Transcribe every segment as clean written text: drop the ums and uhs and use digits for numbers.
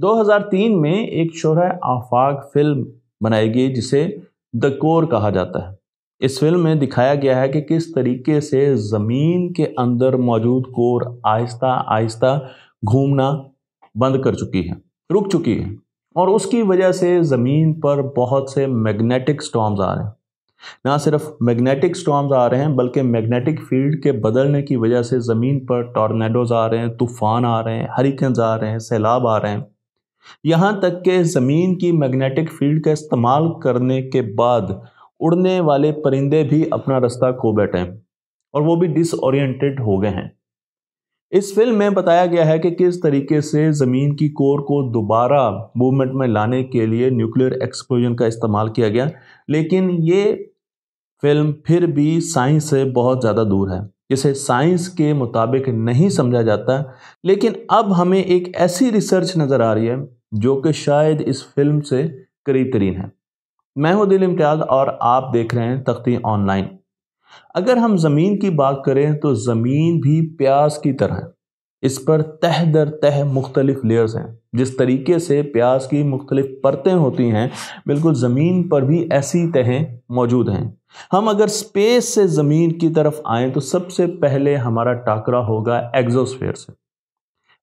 2003 में एक शोहर आफाक फिल्म बनाई गई जिसे द कोर कहा जाता है। इस फिल्म में दिखाया गया है कि किस तरीके से ज़मीन के अंदर मौजूद कोर आहिस्ता आहिस्ता घूमना बंद कर चुकी है, रुक चुकी है, और उसकी वजह से ज़मीन पर बहुत से मैग्नेटिक स्टॉर्म्स आ रहे हैं। ना सिर्फ मैग्नेटिक स्टॉर्म्स आ रहे हैं बल्कि मैग्नेटिक फील्ड के बदलने की वजह से ज़मीन पर टॉर्नेडोज आ रहे हैं, तूफान आ रहे हैं, हरिकेन्स आ रहे हैं, सैलाब आ रहे हैं। यहाँ तक कि ज़मीन की मैग्नेटिक फील्ड का इस्तेमाल करने के बाद उड़ने वाले परिंदे भी अपना रास्ता खो बैठे हैं और वो भी डिसओरिएंटेड हो गए हैं। इस फिल्म में बताया गया है कि किस तरीके से ज़मीन की कोर को दोबारा मूवमेंट में लाने के लिए न्यूक्लियर एक्सप्लोजन का इस्तेमाल किया गया, लेकिन ये फिल्म फिर भी साइंस से बहुत ज़्यादा दूर है। इसे साइंस के मुताबिक नहीं समझा जाता, लेकिन अब हमें एक ऐसी रिसर्च नज़र आ रही है जो कि शायद इस फिल्म से करीब तरीन है। मैं हूं दिल इम्तियाज़ और आप देख रहे हैं तख्ती ऑनलाइन। अगर हम ज़मीन की बात करें तो ज़मीन भी प्याज की तरह है। इस पर तह दर तह मुख्तलिफ लेयर्स हैं। जिस तरीके से प्याज की मुख्तलिफ परतें होती हैं, बिल्कुल ज़मीन पर भी ऐसी तहें मौजूद हैं। हम अगर स्पेस से ज़मीन की तरफ आएँ तो सबसे पहले हमारा टाकरा होगा एग्जोस्फेयर से।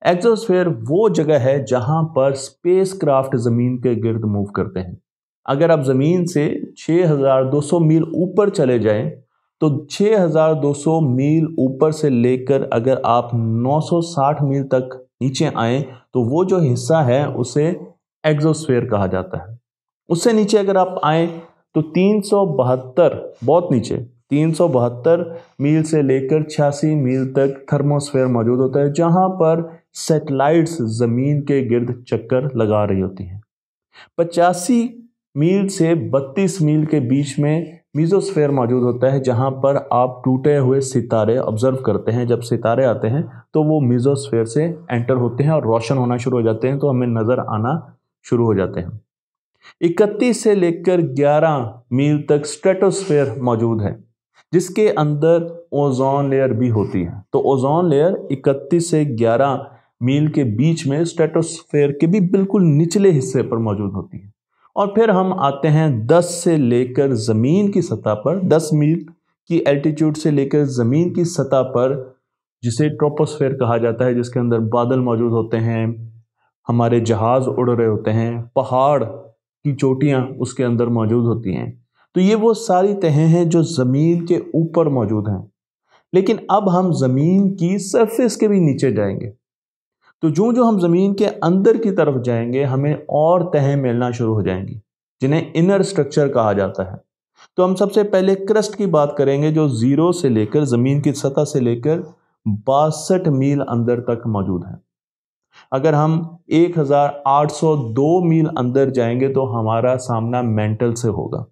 एग्जोस्फेयर वो जगह है जहां पर स्पेस क्राफ्ट ज़मीन के गिर्द मूव करते हैं। अगर आप ज़मीन से 6200 मील ऊपर चले जाएं तो 6200 मील ऊपर से लेकर अगर आप 960 मील तक नीचे आएं तो वो जो हिस्सा है उसे एग्जोस्फेयर कहा जाता है। उससे नीचे अगर आप आएँ तो 372, बहुत नीचे 372 मील से लेकर 86 मील तक थर्मोस्फेयर मौजूद होता है, जहां पर सैटेलाइट्स ज़मीन के गिर्द चक्कर लगा रही होती हैं। 85 मील से 32 मील के बीच में मीजोस्फेयर मौजूद होता है, जहां पर आप टूटे हुए सितारे ऑब्जर्व करते हैं। जब सितारे आते हैं तो वो मीजोस्फेयर से एंटर होते हैं और रोशन होना शुरू हो जाते हैं, तो हमें नज़र आना शुरू हो जाते हैं। 31 से लेकर 11 मील तक स्ट्रेटोस्फेयर मौजूद है, जिसके अंदर ओजोन लेयर भी होती है। तो ओजोन लेयर 31 से 11 मील के बीच में स्ट्रेटोस्फेयर के भी बिल्कुल निचले हिस्से पर मौजूद होती है। और फिर हम आते हैं 10 से लेकर ज़मीन की सतह पर, 10 मील की एल्टीट्यूड से लेकर ज़मीन की सतह पर, जिसे ट्रोपोस्फेयर कहा जाता है, जिसके अंदर बादल मौजूद होते हैं, हमारे जहाज़ उड़ रहे होते हैं, पहाड़ की चोटियाँ उसके अंदर मौजूद होती हैं। तो ये वो सारी तहें हैं जो ज़मीन के ऊपर मौजूद हैं। लेकिन अब हम ज़मीन की सरफेस के भी नीचे जाएंगे, तो जो हम ज़मीन के अंदर की तरफ जाएंगे हमें और तहें मिलना शुरू हो जाएंगी, जिन्हें इनर स्ट्रक्चर कहा जाता है। तो हम सबसे पहले क्रस्ट की बात करेंगे, जो ज़ीरो से लेकर ज़मीन की सतह से लेकर 62 मील अंदर तक मौजूद है। अगर हम 1802 मील अंदर जाएंगे तो हमारा सामना मेंटल से होगा।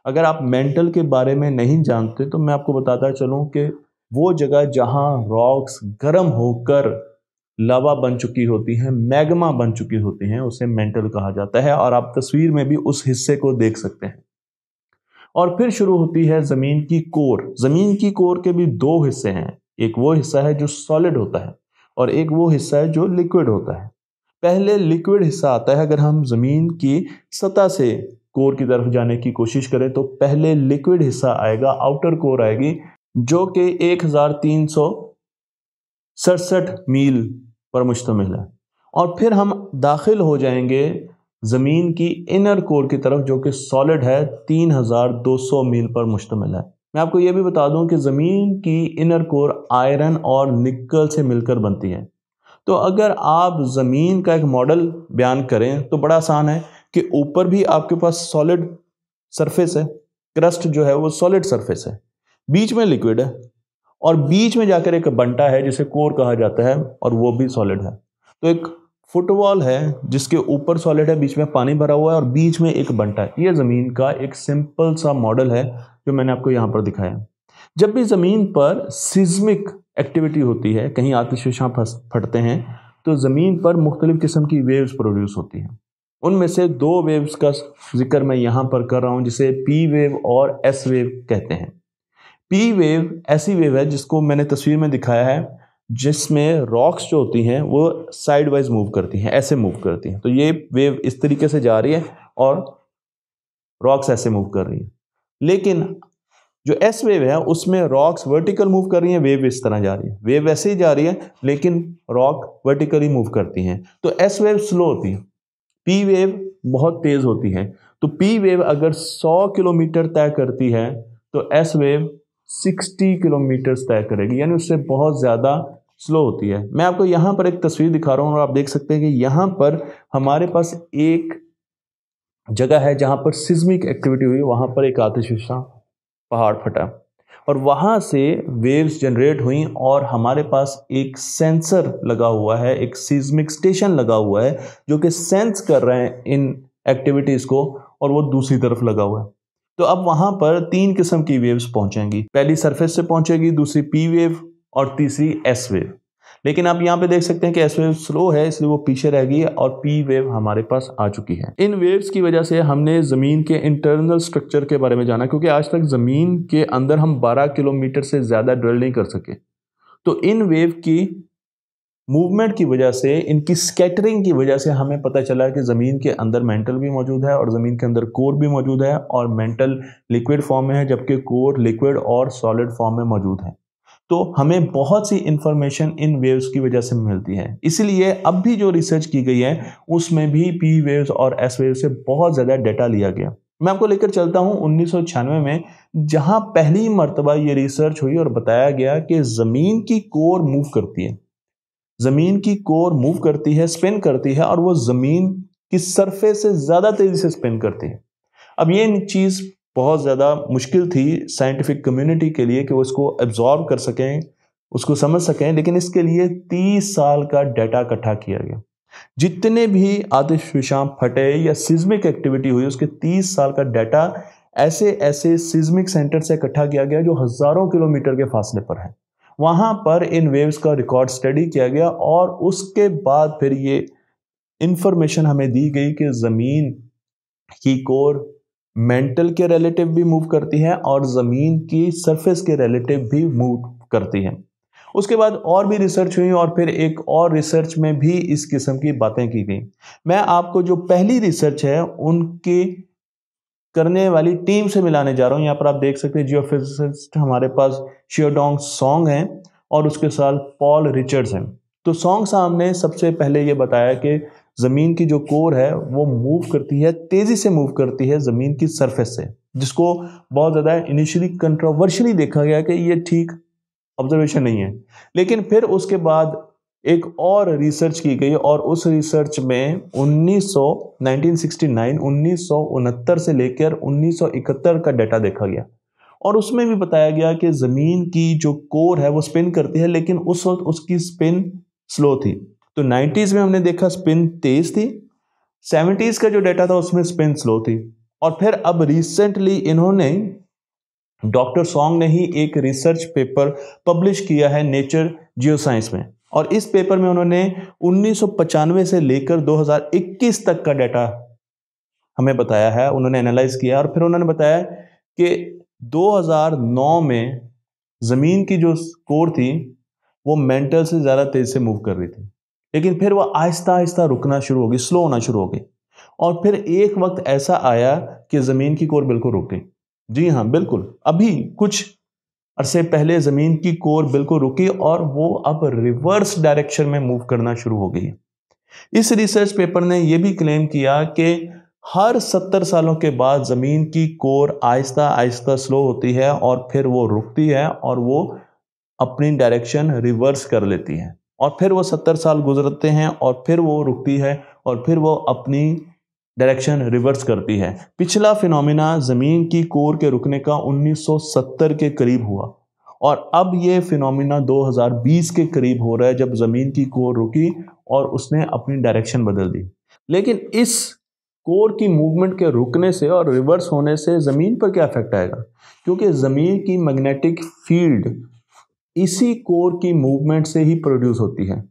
अगर आप मेंटल के बारे में नहीं जानते तो मैं आपको बताता चलूं कि वो जगह जहां रॉक्स गर्म होकर लावा बन चुकी होती हैं, मैग्मा बन चुकी होती हैं, उसे मेंटल कहा जाता है। और आप तस्वीर में भी उस हिस्से को देख सकते हैं। और फिर शुरू होती है ज़मीन की कोर। ज़मीन की कोर के भी दो हिस्से हैं। एक वो हिस्सा है जो सॉलिड होता है और एक वो हिस्सा है जो लिक्विड होता है। पहले लिक्विड हिस्सा आता है। अगर हम ज़मीन की सतह से कोर की तरफ जाने की कोशिश करें तो पहले लिक्विड हिस्सा आएगा, आउटर कोर आएगी, जो कि 1367 मील पर मुश्तमिल है। और फिर हम दाखिल हो जाएंगे ज़मीन की इनर कोर की तरफ, जो कि सॉलिड है, 3200 मील पर मुश्तमिल है। मैं आपको यह भी बता दूं कि ज़मीन की इनर कोर आयरन और निकल से मिलकर बनती है। तो अगर आप ज़मीन का एक मॉडल बयान करें तो बड़ा आसान है कि ऊपर भी आपके पास सॉलिड सरफेस है, क्रस्ट जो है वो सॉलिड सरफेस है, बीच में लिक्विड है और बीच में जाकर एक बंटा है जिसे कोर कहा जाता है और वो भी सॉलिड है। तो एक फुटबॉल है जिसके ऊपर सॉलिड है, बीच में पानी भरा हुआ है और बीच में एक बंटा है। ये ज़मीन का एक सिंपल सा मॉडल है जो मैंने आपको यहाँ पर दिखाया। जब भी ज़मीन पर सिस्मिक एक्टिविटी होती है, कहीं आतिशबाज़ फटते हैं, तो ज़मीन पर मुख्तलिफ़ किस्म की वेव्स प्रोड्यूस होती हैं। उनमें से दो वेव्स का जिक्र मैं यहाँ पर कर रहा हूँ, जिसे पी वेव और एस वेव कहते हैं। पी वेव ऐसी वेव है जिसको मैंने तस्वीर में दिखाया है, जिसमें रॉक्स जो होती हैं वो साइड वाइज मूव करती हैं, ऐसे मूव करती हैं। तो ये वेव इस तरीके से जा रही है और रॉक्स ऐसे मूव कर रही हैं। लेकिन जो एस वेव है उसमें रॉक्स वर्टिकल मूव कर रही हैं, वेव इस तरह जा रही है। वेव वैसे ही जा रही है लेकिन रॉक वर्टिकली मूव करती हैं। तो एस वेव स्लो होती है, पी वेव बहुत तेज होती है। तो पी वेव अगर 100 किलोमीटर तय करती है तो एस वेव 60 किलोमीटर तय करेगी, यानी उससे बहुत ज़्यादा स्लो होती है। मैं आपको यहाँ पर एक तस्वीर दिखा रहा हूँ और आप देख सकते हैं कि यहाँ पर हमारे पास एक जगह है जहाँ पर सिस्मिक एक्टिविटी हुई, वहाँ पर एक आतिशबाजी पहाड़ फटा और वहाँ से वेव्स जनरेट हुई और हमारे पास एक सेंसर लगा हुआ है, एक सीस्मिक स्टेशन लगा हुआ है जो कि सेंस कर रहे हैं इन एक्टिविटीज़ को, और वो दूसरी तरफ लगा हुआ है। तो अब वहाँ पर 3 किस्म की वेव्स पहुँचेंगी, पहली सरफेस से पहुँचेगी, दूसरी पी वेव और तीसरी एस वेव। लेकिन आप यहाँ पे देख सकते हैं कि एस वेव स्लो है इसलिए वो पीछे रह गई है और पी वेव हमारे पास आ चुकी है। इन वेव्स की वजह से हमने ज़मीन के इंटरनल स्ट्रक्चर के बारे में जाना, क्योंकि आज तक ज़मीन के अंदर हम 12 किलोमीटर से ज़्यादा ड्रिल नहीं कर सके। तो इन वेव की मूवमेंट की वजह से, इनकी स्कैटरिंग की वजह से हमें पता चला कि ज़मीन के अंदर मेंटल भी मौजूद है और ज़मीन के अंदर कोर भी मौजूद है, और मेंटल लिक्विड फॉर्म में है जबकि कोर लिक्विड और सॉलिड फॉर्म में मौजूद है। तो हमें बहुत सी इंफॉर्मेशन इन वेव्स की वजह से मिलती है। इसलिए अब भी जो रिसर्च की गई है उसमें भी पी वेव्स और एस वेव्स से बहुत ज़्यादा डेटा लिया गया। मैं आपको लेकर चलता हूं 1996 में, जहां पहली मर्तबा ये रिसर्च हुई और बताया गया कि ज़मीन की कोर मूव करती है, ज़मीन की कोर मूव करती है, स्पिन करती है, और वो ज़मीन की सरफेस से ज़्यादा तेज़ी से स्पिन करती है। अब ये चीज़ बहुत ज़्यादा मुश्किल थी साइंटिफिक कम्युनिटी के लिए कि वो इसको एब्जॉर्ब कर सकें, उसको समझ सकें, लेकिन इसके लिए 30 साल का डाटा इकट्ठा किया गया। जितने भी आतिशबाजी फटे या सिस्मिक एक्टिविटी हुई उसके 30 साल का डाटा ऐसे ऐसे सिस्मिक सेंटर से इकट्ठा किया गया जो हज़ारों किलोमीटर के फासले पर है। वहाँ पर इन वेव्स का रिकॉर्ड स्टडी किया गया और उसके बाद फिर ये इंफॉर्मेशन हमें दी गई कि ज़मीन की कोर मेंटल के रिलेटिव भी मूव करती है और ज़मीन की सरफेस के रिलेटिव भी मूव करती है। उसके बाद और भी रिसर्च हुई और फिर एक और रिसर्च में भी इस किस्म की बातें की गई। मैं आपको जो पहली रिसर्च है उनकी करने वाली टीम से मिलाने जा रहा हूँ। यहाँ पर आप देख सकते हैं जियोफिजिसिस्ट हमारे पास शियोडोंग सॉन्ग हैं और उसके साथ पॉल रिचर्ड्स हैं। तो सॉन्ग साहब ने सबसे पहले ये बताया कि ज़मीन की जो कोर है वो मूव करती है, तेज़ी से मूव करती है ज़मीन की सरफेस से, जिसको बहुत ज़्यादा इनिशियली कंट्रोवर्शियली देखा गया कि ये ठीक ऑब्जर्वेशन नहीं है। लेकिन फिर उसके बाद एक और रिसर्च की गई और उस रिसर्च में 1969 से लेकर 1971 का डाटा देखा गया और उसमें भी बताया गया कि ज़मीन की जो कोर है वो स्पिन करती है, लेकिन उस वक्त उसकी स्पिन स्लो थी। तो 90s में हमने देखा स्पिन तेज थी, 70s का जो डाटा था उसमें स्पिन स्लो थी, और फिर अब रिसेंटली इन्होंने डॉक्टर सॉन्ग ने ही एक रिसर्च पेपर पब्लिश किया है नेचर जियोसाइंस में, और इस पेपर में उन्होंने 1995 से लेकर 2021 तक का डाटा हमें बताया है, उन्होंने एनालाइज किया और फिर उन्होंने बताया कि 2009 में ज़मीन की जो कोर थी वो मेंटल से ज़्यादा तेज से मूव कर रही थी, लेकिन फिर वो आहिस्ता आहिस्ता रुकना शुरू हो गई, स्लो होना शुरू हो गई, और फिर एक वक्त ऐसा आया कि ज़मीन की कोर बिल्कुल रुक गई। जी हाँ, बिल्कुल अभी कुछ अरसे पहले ज़मीन की कोर बिल्कुल रुकी और वो अब रिवर्स डायरेक्शन में मूव करना शुरू हो गई। इस रिसर्च पेपर ने यह भी क्लेम किया कि हर 70 सालों के बाद ज़मीन की कोर आहिस्ता आहिस्ता स्लो होती है और फिर वो रुकती है और वो अपनी डायरेक्शन रिवर्स कर लेती है, और फिर वो 70 साल गुजरते हैं और फिर वो रुकती है और फिर वो अपनी डायरेक्शन रिवर्स करती है। पिछला फिनोमिना ज़मीन की कोर के रुकने का 1970 के करीब हुआ और अब ये फिनोमिना 2020 के करीब हो रहा है जब ज़मीन की कोर रुकी और उसने अपनी डायरेक्शन बदल दी। लेकिन इस कोर की मूवमेंट के रुकने से और रिवर्स होने से ज़मीन पर क्या इफेक्ट आएगा, क्योंकि ज़मीन की मैग्नेटिक फील्ड इसी कोर की मूवमेंट से ही प्रोड्यूस होती है।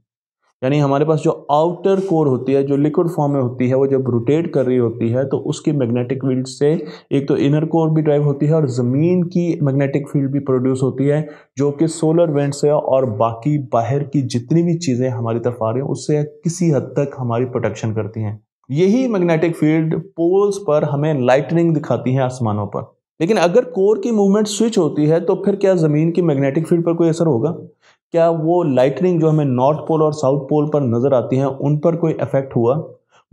यानी हमारे पास जो आउटर कोर होती है, जो लिक्विड फॉर्म में होती है, वो जब रोटेट कर रही होती है तो उसकी मैग्नेटिक फील्ड से एक तो इनर कोर भी ड्राइव होती है और ज़मीन की मैग्नेटिक फील्ड भी प्रोड्यूस होती है, जो कि सोलर विंड से और बाकी बाहर की जितनी भी चीज़ें हमारी तरफ आ रही हैं उससे किसी हद तक हमारी प्रोटेक्शन करती हैं। यही मैग्नेटिक फील्ड पोल्स पर हमें लाइटनिंग दिखाती है आसमानों पर। लेकिन अगर कोर की मूवमेंट स्विच होती है तो फिर क्या ज़मीन की मैग्नेटिक फील्ड पर कोई असर होगा? क्या वो लाइटनिंग जो हमें नॉर्थ पोल और साउथ पोल पर नज़र आती हैं उन पर कोई इफेक्ट हुआ?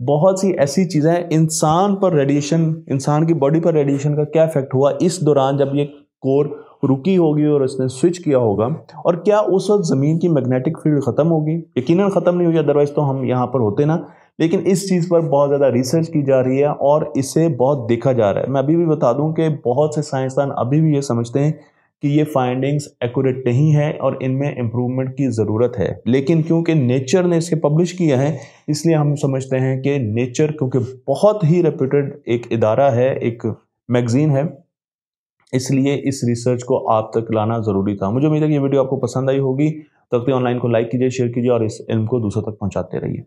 बहुत सी ऐसी चीज़ें हैं, इंसान पर रेडिएशन, इंसान की बॉडी पर रेडिएशन का क्या इफेक्ट हुआ इस दौरान जब ये कोर रुकी होगी और इसने स्विच किया होगा, और क्या उस वक्त ज़मीन की मैग्नेटिक फील्ड ख़त्म होगी? यकीनन ख़त्म नहीं हुई, अदरवाइज़ तो हम यहाँ पर होते ना। लेकिन इस चीज़ पर बहुत ज़्यादा रिसर्च की जा रही है और इसे बहुत देखा जा रहा है। मैं अभी भी बता दूं कि बहुत से साइंसदान अभी भी ये समझते हैं कि ये फाइंडिंग्स एक्यूरेट नहीं है और इनमें इम्प्रूवमेंट की ज़रूरत है। लेकिन क्योंकि नेचर ने इसे पब्लिश किया है, इसलिए हम समझते हैं कि नेचर, क्योंकि बहुत ही रेप्यूटेड एक इदारा है, एक मैगजीन है, इसलिए इस रिसर्च को आप तक लाना ज़रूरी था। मुझे उम्मीद है कि ये वीडियो आपको पसंद आई होगी। तख्ती ऑनलाइन को लाइक कीजिए, शेयर कीजिए और इस इल्म को दूसरों तक पहुँचाते रहिए।